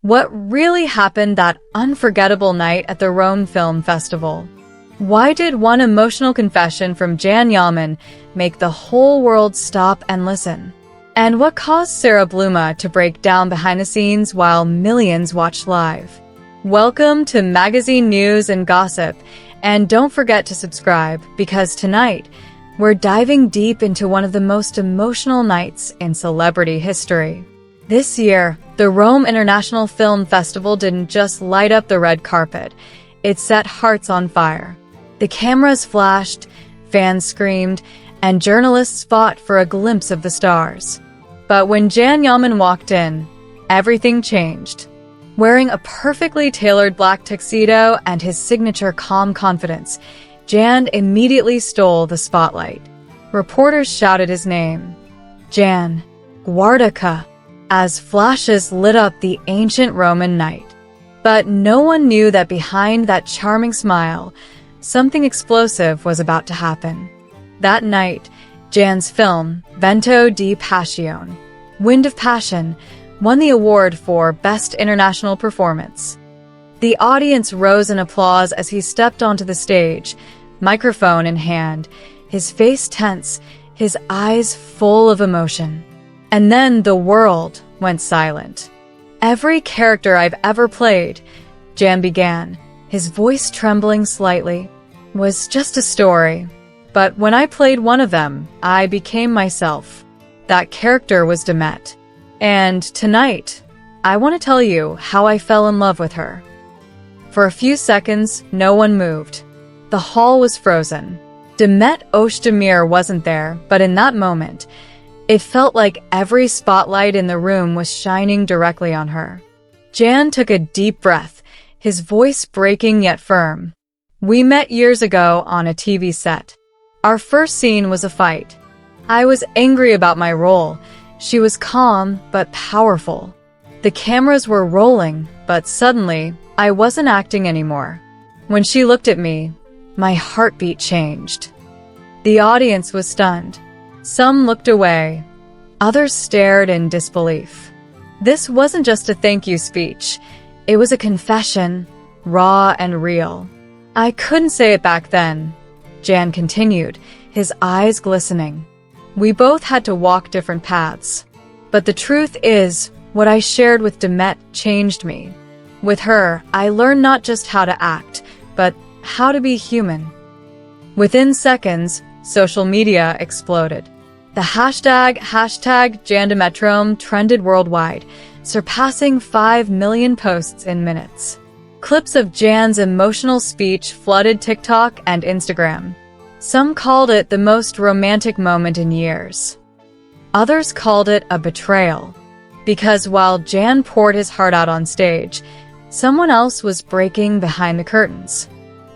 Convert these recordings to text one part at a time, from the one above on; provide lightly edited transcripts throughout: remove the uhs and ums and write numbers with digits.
What really happened that unforgettable night at the Rome Film Festival? Why did one emotional confession from Yaman make the whole world stop and listen? And what caused Sara to break down behind the scenes while millions watched live? Welcome to Magazine News and Gossip, and don't forget to subscribe because tonight we're diving deep into one of the most emotional nights in celebrity history. This year, the Rome International Film Festival didn't just light up the red carpet, it set hearts on fire. The cameras flashed, fans screamed, and journalists fought for a glimpse of the stars. But when Yaman walked in, everything changed. Wearing a perfectly tailored black tuxedo and his signature calm confidence, Jan immediately stole the spotlight. Reporters shouted his name, Jan, Guardica, as flashes lit up the ancient Roman night. But no one knew that behind that charming smile, something explosive was about to happen. That night, Jan's film, Vento di Passione, Wind of Passion, won the award for Best International Performance. The audience rose in applause as he stepped onto the stage, microphone in hand, his face tense, his eyes full of emotion. And then the world went silent. Every character I've ever played, Jan began, his voice trembling slightly, was just a story. But when I played one of them, I became myself. That character was Demet. And tonight, I want to tell you how I fell in love with her. For a few seconds, no one moved. The hall was frozen. Demet Özdemir wasn't there, but in that moment, it felt like every spotlight in the room was shining directly on her. Jan took a deep breath, his voice breaking yet firm. We met years ago on a TV set. Our first scene was a fight. I was angry about my role. She was calm but powerful. The cameras were rolling, but suddenly, I wasn't acting anymore. When she looked at me, my heartbeat changed. The audience was stunned. Some looked away. Others stared in disbelief. This wasn't just a thank you speech. It was a confession, raw and real. I couldn't say it back then, Jan continued, his eyes glistening. We both had to walk different paths. But the truth is, what I shared with Demet changed me. With her, I learned not just how to act, but how to be human. Within seconds, social media exploded. The hashtag #JanDemetrome trended worldwide, surpassing 5 million posts in minutes. Clips of Jan's emotional speech flooded TikTok and Instagram. Some called it the most romantic moment in years. Others called it a betrayal. Because while Jan poured his heart out on stage, someone else was breaking behind the curtains.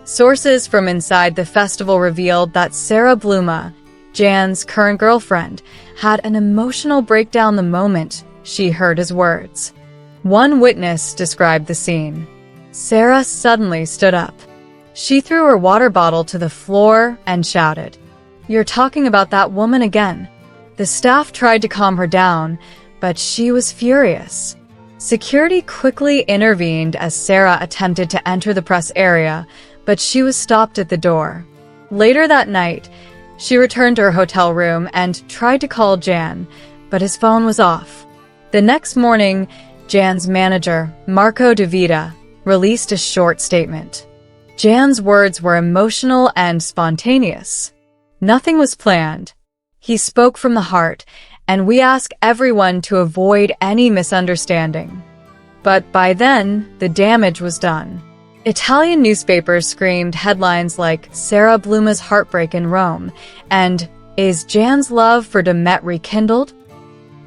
Sources from inside the festival revealed that Sara, Jan's current girlfriend, had an emotional breakdown the moment she heard his words. One witness described the scene. Sara suddenly stood up. She threw her water bottle to the floor and shouted, "You're talking about that woman again." The staff tried to calm her down, but she was furious. Security quickly intervened as Sara attempted to enter the press area, but she was stopped at the door. Later that night, she returned to her hotel room and tried to call Jan, but his phone was off. The next morning, Jan's manager, Marco De Vita, released a short statement. Jan's words were emotional and spontaneous. Nothing was planned. He spoke from the heart, and we ask everyone to avoid any misunderstanding. But by then, the damage was done. Italian newspapers screamed headlines like "Sara heartbreak in Rome" and "Is Jan's love for Demet rekindled?"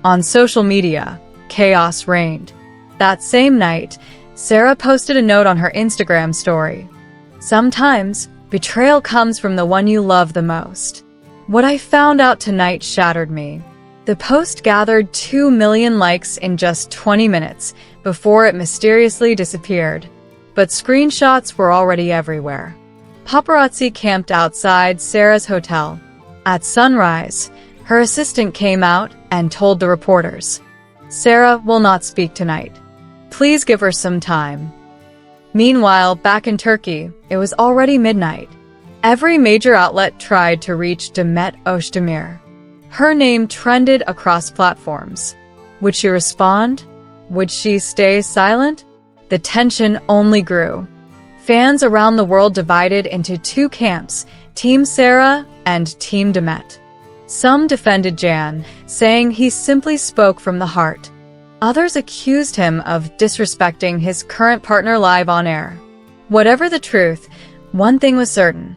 On social media, chaos reigned. That same night, Sara posted a note on her Instagram story. "Sometimes, betrayal comes from the one you love the most. What I found out tonight shattered me." The post gathered 2 million likes in just 20 minutes before it mysteriously disappeared. But screenshots were already everywhere. Paparazzi camped outside Sara's hotel. At sunrise, her assistant came out and told the reporters, "Sara will not speak tonight." Please give her some time." Meanwhile, back in Turkey, it was already midnight. Every major outlet tried to reach Demet Özdemir. Her name trended across platforms. Would she respond? Would she stay silent? The tension only grew. Fans around the world divided into two camps, Team Sara and Team Demet. Some defended Jan, saying he simply spoke from the heart. Others accused him of disrespecting his current partner live on air. Whatever the truth, one thing was certain.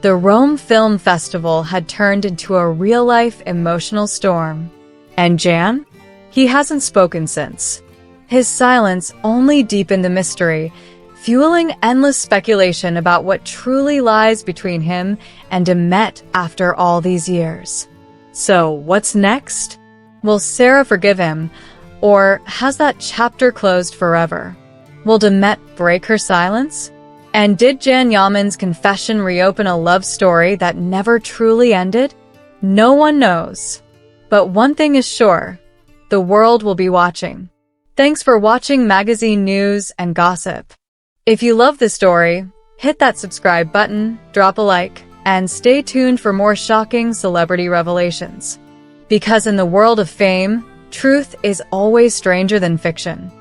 The Rome Film Festival had turned into a real-life emotional storm. And Jan? He hasn't spoken since. His silence only deepened the mystery, fueling endless speculation about what truly lies between him and Demet after all these years. So, what's next? Will Sara forgive him, or has that chapter closed forever? Will Demet break her silence? And did Can Yaman's confession reopen a love story that never truly ended? No one knows. But one thing is sure, the world will be watching. Thanks for watching Magazine News and Gossip. If you love this story, hit that subscribe button, drop a like, and stay tuned for more shocking celebrity revelations. Because in the world of fame, truth is always stranger than fiction.